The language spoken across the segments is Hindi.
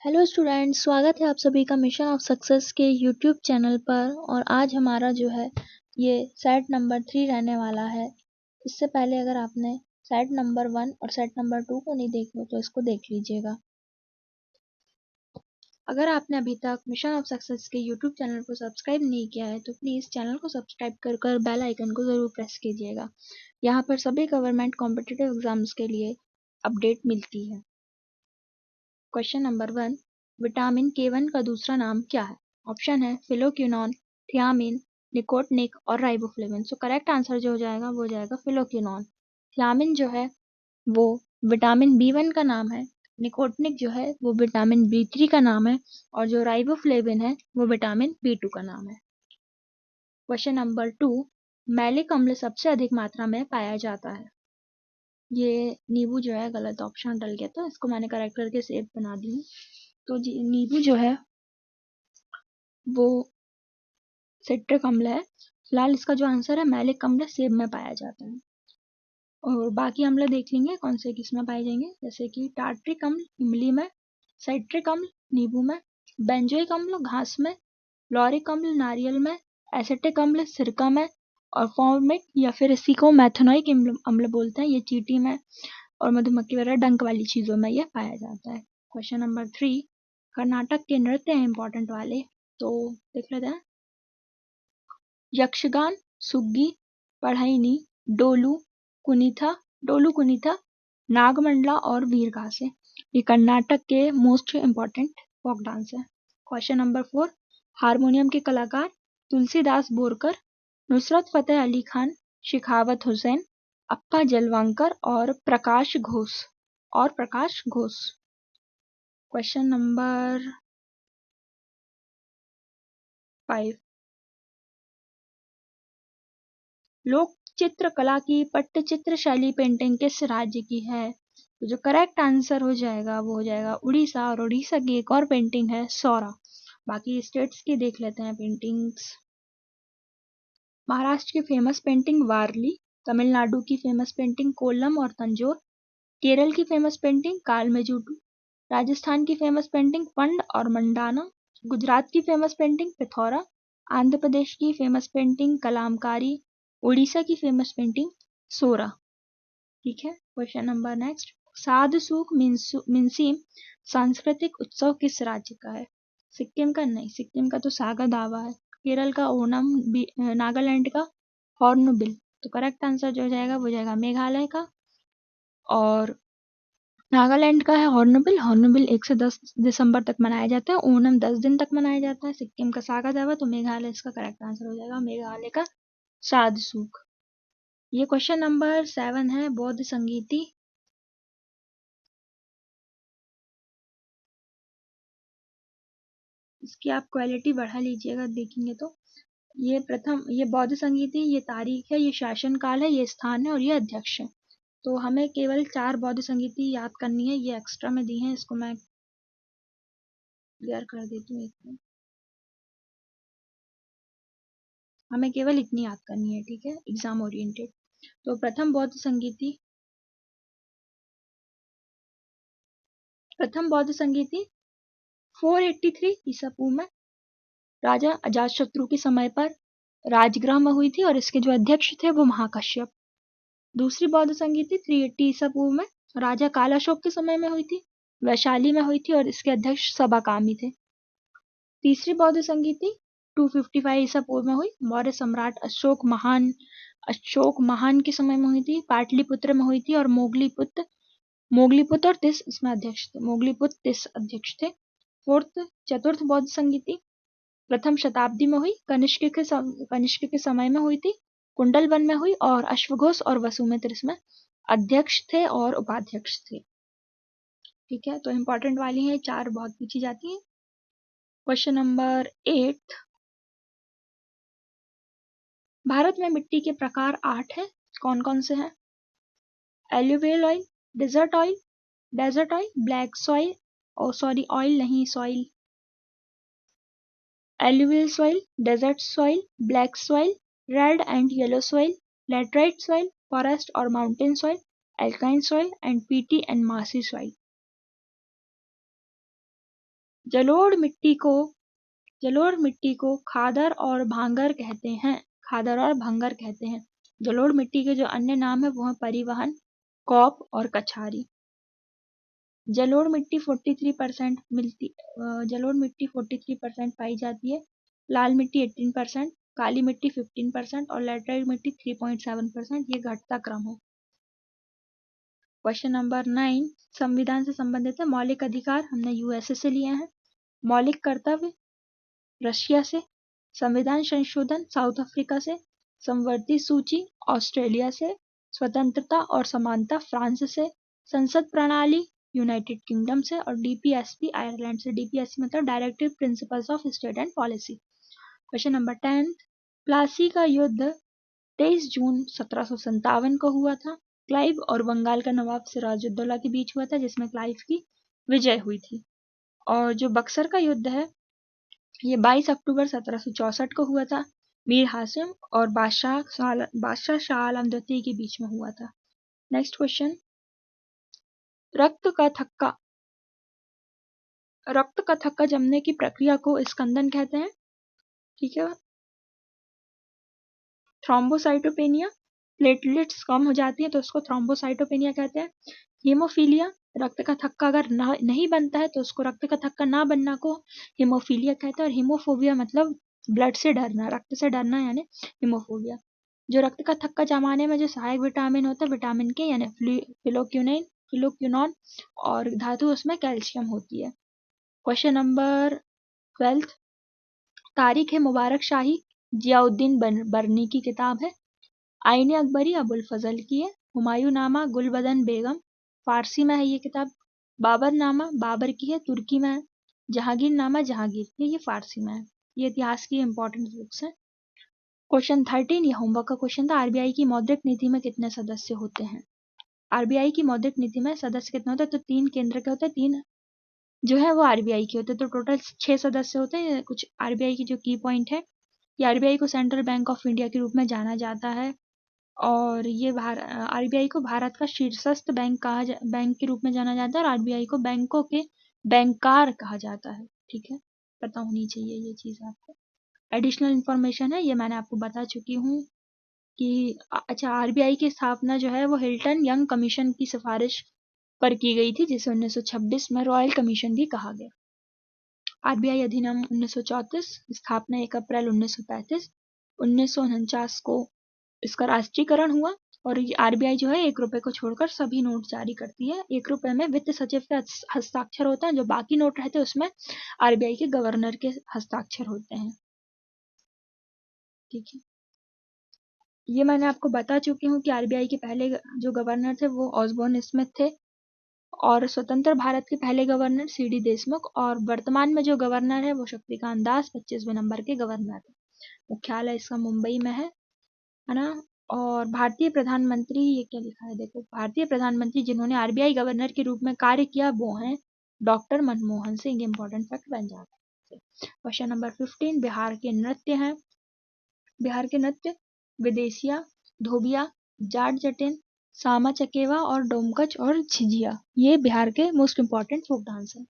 हेलो स्टूडेंट्स, स्वागत है आप सभी का मिशन ऑफ सक्सेस के यूट्यूब चैनल पर। और आज हमारा जो है ये सेट नंबर 3 रहने वाला है। इससे पहले अगर आपने सेट नंबर 1 और सेट नंबर 2 को नहीं देखा तो इसको देख लीजिएगा। अगर आपने अभी तक मिशन ऑफ सक्सेस के यूट्यूब चैनल को सब्सक्राइब नहीं किया है तो प्लीज़ चैनल को सब्सक्राइब कर बेल आइकन को ज़रूर प्रेस कीजिएगा। यहाँ पर सभी गवर्नमेंट कॉम्पिटिटिव एग्जाम्स के लिए अपडेट मिलती है। क्वेश्चन नंबर 1, विटामिन K1 का दूसरा नाम क्या है? ऑप्शन है फिलोक्विनोन, थियामिन, निकोटिनिक और राइबोफ्लेविन। सो करेक्ट आंसर जो हो जाएगा वो हो जाएगा फिलोक्विनोन। थियामिन जो है वो विटामिन B1 का नाम है, निकोटिनिक जो है वो विटामिन B3 का नाम है और जो राइबोफ्लेविन है वो विटामिन B2 का नाम है। क्वेश्चन नंबर 2, मैलिक अम्ल सबसे अधिक मात्रा में पाया जाता है। ये नींबू जो है गलत ऑप्शन डल गया था, इसको मैंने करेक्ट करके सेव बना दी हूँ। तो नींबू जो है वो सिट्रिक अम्ल है। फिलहाल इसका जो आंसर है मैलिक अम्ल सेब में पाया जाता है। और बाकी अम्ल देख लेंगे कौन से किस में पाए जाएंगे, जैसे कि टार्ट्रिक अम्ल इमली में, साइट्रिक अम्ल नींबू में, बेंजोइक अम्ल घास में, लॉरिक अम्ल नारियल में, एसिटिक अम्ल सिरका में और फॉर्मिक या फिर इसी को मैथनोइक अम्ल बोलते हैं, ये चींटी में और मधुमक्खी वगैरह डंक वाली चीज़ों में ये पाया जाता है। क्वेश्चन नंबर 3, कर्नाटक के नृत्य हैं इंपॉर्टेंट वाले, तो देख लेते हैं। यक्षगान, सुग्गी, पढ़ाईनी, डोलू कुनीथा, नागमंडला और वीरगासे। ये कर्नाटक के मोस्ट इम्पॉर्टेंट फोक डांस है। क्वेश्चन नंबर 4, हारमोनियम के कलाकार तुलसीदास बोरकर, नुसरत फतेह अली खान, शिखावत हुसैन, अप्पा जलवांकर और प्रकाश घोष। क्वेश्चन नंबर 5, लोक चित्रकला की पट्टचित्र शैली पेंटिंग किस राज्य की है? तो जो करेक्ट आंसर हो जाएगा वो हो जाएगा उड़ीसा, और उड़ीसा की एक और पेंटिंग है सौरा। बाकी स्टेट्स की देख लेते हैं पेंटिंग्स। महाराष्ट्र की फेमस पेंटिंग वारली, तमिलनाडु की फेमस पेंटिंग कोल्लम और तंजोर, केरल की फेमस पेंटिंग कालमेजुटू, राजस्थान की फेमस पेंटिंग फंड और मंडाना, गुजरात की फेमस पेंटिंग पिथौरा, आंध्र प्रदेश की फेमस पेंटिंग कलामकारी, उड़ीसा की फेमस पेंटिंग सोरा। ठीक है, क्वेश्चन नंबर नेक्स्ट, साध सूख मिन्सीम सांस्कृतिक उत्सव किस राज्य का है? सिक्किम का नहीं, सिक्किम का तो सागा दावा है। केरल का ओनम, नागालैंड का हॉर्नबिल। तो करेक्ट आंसर जो हो जाएगा वो जाएगा मेघालय का, और नागालैंड का है हॉर्नबिल। हॉर्नबिल 1 से 10 दिसंबर तक मनाया जाता है, ओनम 10 दिन तक मनाया जाता है। सिक्किम का सागा दावा, तो मेघालय इसका करेक्ट आंसर हो जाएगा, मेघालय का साध सूख। ये क्वेश्चन नंबर 7 है, बौद्ध संगीति। इसकी आप क्वालिटी बढ़ा लीजिएगा देखेंगे तो। ये बौद्ध संगीति, ये तारीख है, ये शासन काल है, ये स्थान है और ये अध्यक्ष है। तो हमें केवल 4 बौद्ध संगीति याद करनी है, ये एक्स्ट्रा में दी है, इसको मैं क्लियर कर देती हूँ एक मिनट। हमें केवल इतनी याद करनी है, ठीक है, एग्जाम ओरिएंटेड। तो प्रथम बौद्ध संगीति 483 ईसा पूर्व में राजा अजातशत्रु के समय पर राजगृह में हुई थी और इसके जो अध्यक्ष थे वो महाकश्यप। दूसरी बौद्ध संगीति 380 ईसा पूर्व में राजा कालाशोक के समय में हुई थी, वैशाली में हुई थी और इसके अध्यक्ष सबाकामी थे। तीसरी बौद्ध संगीति 255 ईसा पूर्व में हुई, मौर्य सम्राट अशोक महान के समय में हुई थी, पाटलिपुत्र में हुई थी और मोगलीपुत्र और तिस इसमें अध्यक्ष थे, मोगलीपुत्र तिस अध्यक्ष थे। चतुर्थ बौद्ध संगीति प्रथम शताब्दी में हुई, कनिष्क के समय में हुई थी, कुंडलवन में हुई और अश्वघोष और वसुमित्र इसमें अध्यक्ष थे और उपाध्यक्ष थे। ठीक है, तो इंपॉर्टेंट वाली है, 4 बहुत पूछी जाती है। क्वेश्चन नंबर 8, भारत में मिट्टी के प्रकार 8 हैं, कौन कौन से हैं? Alluvial oil, desert oil, black soil, oil नहीं soil, alluvial soil, desert soil, black soil, red and yellow soil, laterite soil, forest or mountain soil, alkaline soil and peaty and marshy soil. जलोढ़ मिट्टी को खादर और भांगर कहते हैं। खादर और भांगर कहते हैं। जलोढ़ मिट्टी के जो अन्य नाम है वो है परिवहन, कौप और कछारी। जलोढ़ मिट्टी 43% पाई जाती है। लाल मिट्टी 18%, काली मिट्टी 15% और लैटराइट मिट्टी 3.7%। ये घटता क्रम है। क्वेश्चन नंबर 9 संविधान से संबंधित है। मौलिक अधिकार हमने यूएसए से लिए हैं। मौलिक कर्तव्य रशिया से। संविधान संशोधन साउथ अफ्रीका से। समवर्ती सूची ऑस्ट्रेलिया से। स्वतंत्रता और समानता फ्रांस से। संसद प्रणाली यूनाइटेड किंगडम से। और डीपीएसपी आयरलैंड से। डीपीएसपी मतलब directive principles of state and policy. Question number 10 Plassey का युद्ध 23 जून 1757 को हुआ था। क्लाइव और बंगाल का नवाब सिराजुद्दौला के बीच हुआ था, जिसमें क्लाइव की विजय हुई थी। और जो बक्सर का युद्ध है ये 22 अक्टूबर 1764 को हुआ था। मीर हासिम और बादशाह शाह आलम द्वितीय के बीच में हुआ था। नेक्स्ट क्वेश्चन रक्त का थक्का जमने की प्रक्रिया को स्कंदन कहते हैं। ठीक है। थ्रोम्बोसाइटोपेनिया प्लेटलेट्स कम हो जाती है तो उसको थ्रोम्बोसाइटोपेनिया कहते हैं। हीमोफीलिया रक्त का थक्का अगर नहीं बनता है तो उसको रक्त का थक्का ना बनना को हीमोफीलिया कहते हैं। और हीमोफोबिया मतलब ब्लड से डरना, रक्त से डरना यानी हीमोफोबिया। जो रक्त का थक्का जमाने में जो सहायक विटामिन होता है विटामिन के यानी फिलोक्यूनॉन और धातु उसमें कैल्शियम होती है। क्वेश्चन नंबर 12 तारीख है मुबारक शाही जियाउद्दीन बर्नी की किताब है। आईने अकबरी अबुल फजल की है। हुमायूं नामा गुलबदन बेगम फारसी में है ये किताब। बाबर नामा बाबर की है, तुर्की में है। जहांगीर नामा जहांगीर की है, ये फारसी में है। ये इतिहास की इंपॉर्टेंट बुक्स हैं। क्वेश्चन 13 ये होमवर्क का क्वेश्चन था। आरबीआई की मौद्रिक नीति में कितने सदस्य होते हैं? आरबीआई की मौद्रिक नीति में सदस्य कितने होते हैं? तो 3 केंद्र के होते हैं, 3 जो है वो आरबीआई के होते हैं। तो टोटल 6 सदस्य होते हैं। कुछ आरबीआई की जो की पॉइंट है कि आरबीआई को सेंट्रल बैंक ऑफ इंडिया के रूप में जाना जाता है। और ये आरबीआई को भारत का शीर्षस्थ बैंक के रूप में जाना जाता है। और आरबीआई को बैंकों के बैंकार कहा जाता है। ठीक है, पता होनी चाहिए ये चीज़ आपको। एडिशनल इन्फॉर्मेशन है, ये मैंने आपको बता चुकी हूँ कि अच्छा आरबीआई की स्थापना जो है वो हिल्टन यंग कमीशन की सिफारिश पर की गई थी, जिसे 1926 में रॉयल कमीशन भी कहा गया। आरबीआई अधिनियम 1934 स्थापना 1 अप्रैल 1935। 1949 को इसका राष्ट्रीयकरण हुआ। और ये आरबीआई जो है 1 रुपए को छोड़कर सभी नोट जारी करती है। 1 रुपए में वित्त सचिव के हस्ताक्षर होता है। जो बाकी नोट रहते हैं उसमें आरबीआई के गवर्नर के हस्ताक्षर होते हैं। ठीक है, ये मैंने आपको बता चुकी हूँ कि आरबीआई के पहले जो गवर्नर थे वो ऑसबोर्न स्मिथ थे। और स्वतंत्र भारत के पहले गवर्नर सीडी देशमुख। और वर्तमान में जो गवर्नर है वो शक्तिकांत दास 25वें नंबर के गवर्नर है। मुख्यालय इसका मुंबई में है ना। और भारतीय प्रधानमंत्री, ये क्या लिखा है देखो, भारतीय प्रधानमंत्री जिन्होंने आरबीआई गवर्नर के रूप में कार्य किया वो हैं doctor Manmohan Singh. Important fact बन जाता है। क्वेश्चन नंबर 15 बिहार के नृत्य हैं। बिहार के नृत्य विदेशिया, धोबिया, जाट जटिन, सामा चकेवा और डोमकच और झिझिया, ये बिहार के मोस्ट इंपॉर्टेंट फोक डांस है।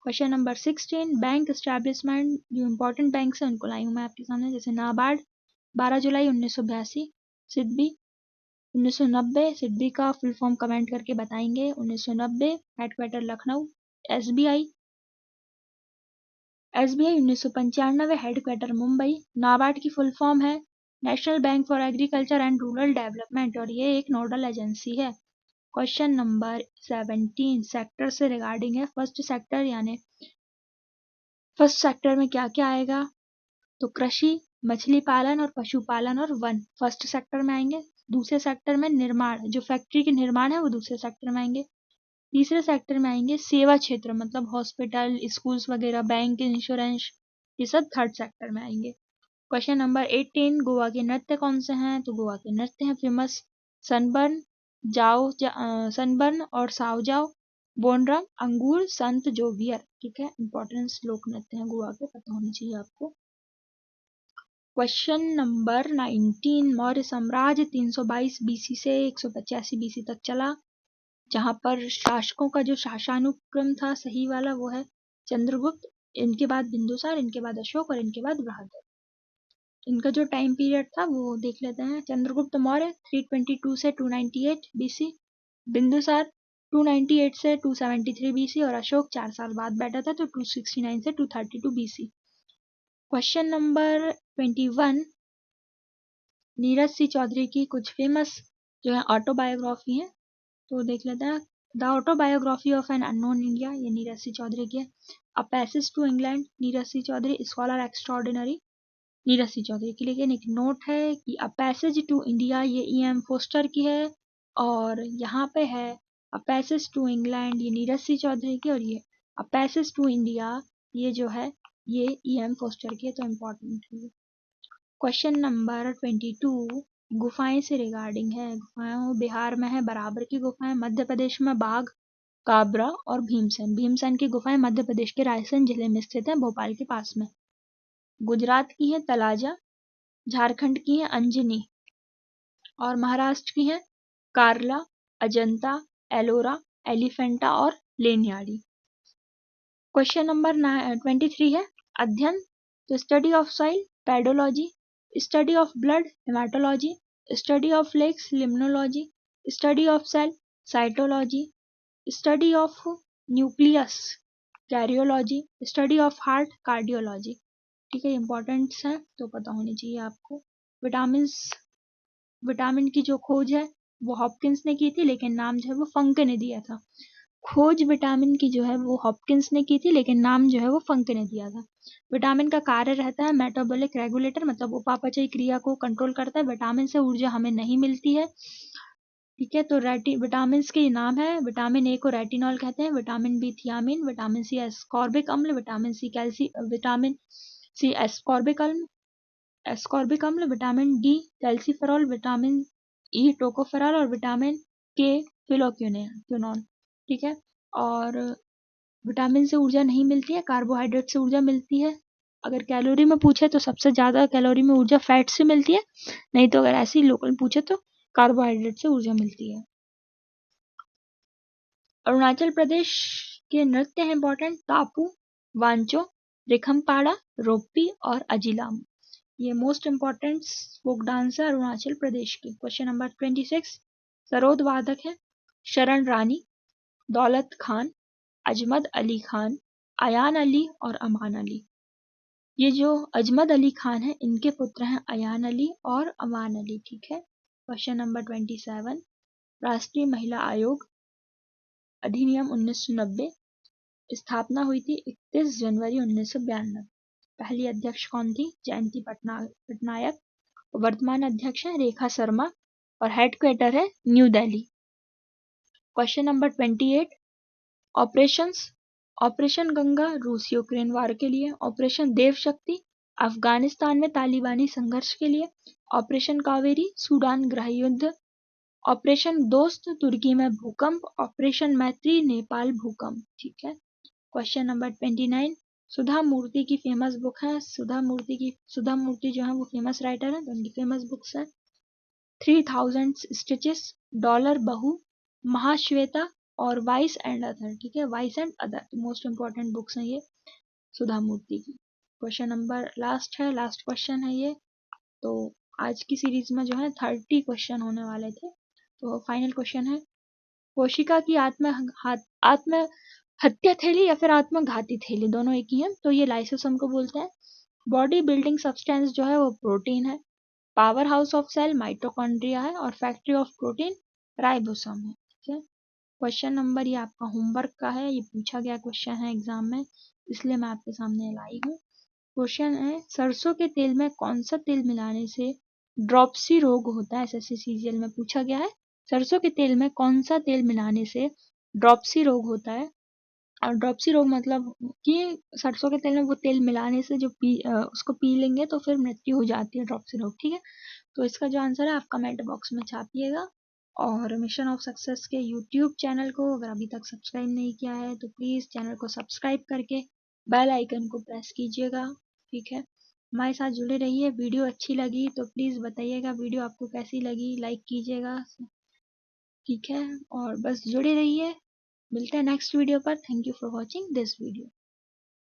क्वेश्चन नंबर 16 बैंक एस्टैब्लिशमेंट, जो इंपॉर्टेंट बैंक है उनको लाई हूँ मैं आपके सामने। जैसे नाबार्ड 12 जुलाई 1982। सिडबी 1990। सिडबी का फुल फॉर्म कमेंट करके बताएंगे। 1990 headquarter Lucknow. SBI 1995 headquarter Mumbai. NABARD की फुल फॉर्म है national bank for agriculture and rural development और ये एक नोडल एजेंसी है। क्वेश्चन नंबर 17 सेक्टर से रिगार्डिंग है। फर्स्ट सेक्टर यानी फर्स्ट सेक्टर में क्या क्या आएगा? तो कृषि, मछली पालन और पशुपालन और वन फर्स्ट सेक्टर में आएंगे। दूसरे सेक्टर में निर्माण, जो फैक्ट्री के निर्माण है वो दूसरे सेक्टर में आएंगे। तीसरे सेक्टर में आएंगे सेवा क्षेत्र, मतलब हॉस्पिटल, स्कूल्स वगैरह, बैंक, इंश्योरेंस, ये सब थर्ड सेक्टर में आएंगे। क्वेश्चन नंबर 18 गोवा के नृत्य कौन से हैं? तो गोवा के नृत्य हैं फेमस सनबर्न, सनबर्न और सावजाओ, बोनरम, अंगूर, संत जोगियर। ठीक है, इंपॉर्टेंस लोक नृत्य हैं गोवा के, पता होनी चाहिए आपको। क्वेश्चन नंबर 19 मौर्य साम्राज्य 322 बीसी से 185 बीसी तक चला, जहां पर शासकों का जो शासानुक्रम था सही वाला वो है चंद्रगुप्त, इनके बाद बिंदुसार, इनके बाद अशोक और इनके बाद बहादुर। इनका जो टाइम पीरियड था वो देख लेते हैं। चंद्रगुप्त मौर्य 322 से 298 बीसी, बिंदुसार 298 से 273 बीसी और अशोक 4 साल बाद बैठा था तो 269 से 232 BC. Question number 21, Neeraj C Chaudhuri की कुछ फेमस जो है ऑटोबायोग्राफी है तो देख लेते हैं। The autobiography of an unknown India, ये नीरज सी चौधरी की है। A passage to England, Neeraj C Chaudhuri, scholar extraordinary, Neeraj C Chaudhuri की। लेकिन एक नोट है कि अ पैसेज टू इंडिया ये E.M. फोस्टर की है और यहाँ पे है अ पैसेज टू इंग्लैंड ये नीरज सी चौधरी की, और ये अ पैसेज टू इंडिया ये जो है ये E.M. फोस्टर की है, तो इम्पोर्टेंट है। क्वेश्चन नंबर 22, गुफाएं से रिगार्डिंग है। गुफाएं बिहार में है बराबर की गुफाएं, मध्य प्रदेश में बाघ, काबरा और भीमसेन। भीमसेन की गुफाएं मध्य प्रदेश के रायसेन जिले में स्थित है, भोपाल के पास में। गुजरात की है तलाजा, झारखंड की है अंजनी और महाराष्ट्र की है कार्ला, अजंता, एलोरा, एलिफेंटा और लेनियाडी। क्वेश्चन नंबर 23 है अध्ययन, तो study of soil, pedology, study of blood, haematology, study of legs, limnology, study of cell, cytology, study of nucleus, karyology, study of heart, cardiology. ठीक है, इंपॉर्टेंट्स है तो पता होनी चाहिए आपको। विटामिन की जो खोज है वो हॉपकिंस ने की थी, लेकिन नाम जो है वो फंक ने दिया था। खोज विटामिन की जो है वो हॉपकिंस ने की थी, लेकिन नाम जो है वो फंक ने दिया था। विटामिन का कार्य रहता है मेटाबॉलिक रेगुलेटर, मतलब उपापचयी क्रिया को कंट्रोल करता है। विटामिन से ऊर्जा हमें नहीं मिलती है। ठीक है, तो विटामिन के नाम है, विटामिन ए को रेटिनॉल कहते हैं, vitamin B thiamine, vitamin C ascorbic अम्ल, विटामिन सी एस्कॉर्बिक अम्ल, vitamin D calciferol, vitamin E tocopherol और विटामिन के फिलोक्विनोन। ठीक है, और विटामिन से ऊर्जा नहीं मिलती है, कार्बोहाइड्रेट से ऊर्जा मिलती है। अगर कैलोरी में पूछे तो सबसे ज़्यादा कैलोरी में ऊर्जा फैट से मिलती है, नहीं तो अगर ऐसे ही लोकल पूछे तो कार्बोहाइड्रेट से ऊर्जा मिलती है। अरुणाचल प्रदेश के नृत्य है इंपॉर्टेंट, टापू, वांचो, रिखमपाड़ा, रोप्पी और अजिलाम। ये मोस्ट इंपॉर्टेंट फोक डांस है अरुणाचल प्रदेश की। क्वेश्चन नंबर 26, सरोद वादक है शरण रानी, दौलत खान, अजमद अली खान, अयान अली और अमान अली। ये जो अजमद अली खान है इनके पुत्र हैं अयान अली और अमान अली। ठीक है, क्वेश्चन नंबर 27, राष्ट्रीय महिला आयोग अधिनियम 1990, स्थापना हुई थी 31 जनवरी 1992। पहली अध्यक्ष कौन थी? जयंती पटनायक। वर्तमान अध्यक्ष है रेखा शर्मा और हेडक्वार्टर है new Delhi. Question number 28, operation Ganga रूस यूक्रेन वार के लिए, ऑपरेशन देव शक्ति अफगानिस्तान में तालिबानी संघर्ष के लिए, ऑपरेशन कावेरी सूडान गृह युद्ध, ऑपरेशन दोस्त तुर्की में भूकंप, ऑपरेशन मैत्री नेपाल भूकंप। ठीक है, क्वेश्चन नंबर 29, सुधा मूर्ति की फेमस बुक है, सुधा मूर्ति जो है वो फेमस राइटर है, तो उनकी फेमस बुक्स है 3000 स्टिचेस, डॉलर बहू, महाश्वेता और वाइस एंड अदर। ठीक है, vice and other most important books हैं ये सुधा मूर्ति की। क्वेश्चन नंबर लास्ट क्वेश्चन है ये, तो आज की सीरीज में जो है 30 क्वेश्चन होने वाले थे, तो फाइनल क्वेश्चन है, कोशिका की आत्म हत्या थैली या फिर आत्मघाती थैली, दोनों एक ही है, तो ये लाइसोसोम को बोलते हैं। बॉडी बिल्डिंग सब्सटेंस जो है वो प्रोटीन है। Power house of cell mitochondria है और फैक्ट्री ऑफ प्रोटीन राइबोसोम है। ठीक है, क्वेश्चन नंबर ये आपका होमवर्क का है, ये पूछा गया क्वेश्चन है एग्जाम में, इसलिए मैं आपके सामने लाई हूँ। क्वेश्चन है, सरसों के तेल में कौन सा तेल मिलाने से ड्रॉप्सी रोग होता है? एसएससी सीजीएल में पूछा गया है, सरसों के तेल में कौन सा तेल मिलाने से ड्रॉप्सी रोग होता है। और ड्रॉप्सी रोग मतलब कि सरसों के तेल में वो तेल मिलाने से जो उसको पी लेंगे तो फिर मृत्यु हो जाती है, ड्रॉप्सी रोग। ठीक है, तो इसका जो आंसर है आप कमेंट बॉक्स में छापिएगा। और मिशन ऑफ सक्सेस के यूट्यूब चैनल को अगर अभी तक सब्सक्राइब नहीं किया है तो प्लीज़ चैनल को सब्सक्राइब करके बेल आइकन को प्रेस कीजिएगा। ठीक है, हमारे साथ जुड़े रहिए। वीडियो अच्छी लगी तो प्लीज़ बताइएगा वीडियो आपको कैसी लगी, लाइक कीजिएगा। ठीक है, और बस जुड़े रहिए, मिलते हैं नेक्स्ट वीडियो पर। Thank you for watching this video.